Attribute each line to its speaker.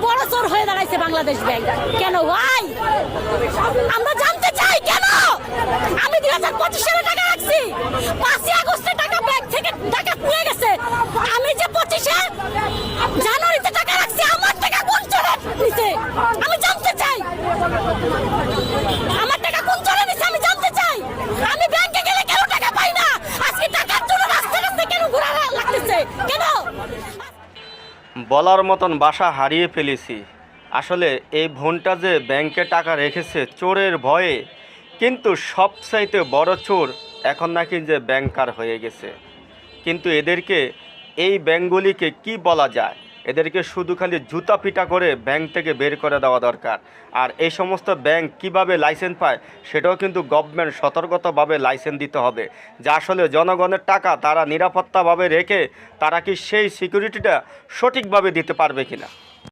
Speaker 1: বড় চোর হয়ে দাঁড়াইছে বাংলাদেশ ব্যাংক। কেন ভাই আমরা জানতে চাই কেন? আমি 2025 সালে টাকা রাখছি, 5 আগস্টে টাকা ব্যাংক থেকে টাকা নিয়ে গেছে। আমি যে 25 জানুয়ারিতে টাকা রাখছি, আমার টাকা কোন চোরে নিছে আমি জানতে চাই। আমার টাকা কোন চোরে নিছে আমি জানতে চাই। আমি ব্যাংকে গেলে কেন টাকা পাই না? আজকে টাকার জন্য রাস্তায় রাস্তায় কেন ঘোরা লাগতেছে কেন?
Speaker 2: বলার মতন ভাষা হারিয়ে ফেলেছি। আসলে এই বোনটা যে ব্যাংকে টাকা রেখেছে চোরের ভয়ে, কিন্তু সবচাইতে বড় চোর এখন নাকি যে ব্যাংকার হয়ে গেছে। কিন্তু এদেরকে, এই ব্যাংকগুলিকে কি বলা যায়? এদেরকে শুধু খালি জুতা পিটা করে ব্যাংক থেকে বের করে দেওয়া দরকার। আর এই সমস্ত ব্যাংক কিভাবে লাইসেন্স পায় সেটাও কিন্তু গভর্নমেন্ট সতর্কতাভাবে লাইসেন্স দিতে হবে, যে আসলে জনগণের টাকা তারা নিরাপত্তাভাবে রেখে তারা কি সেই সিকিউরিটিটা সঠিকভাবে দিতে পারবে কিনা।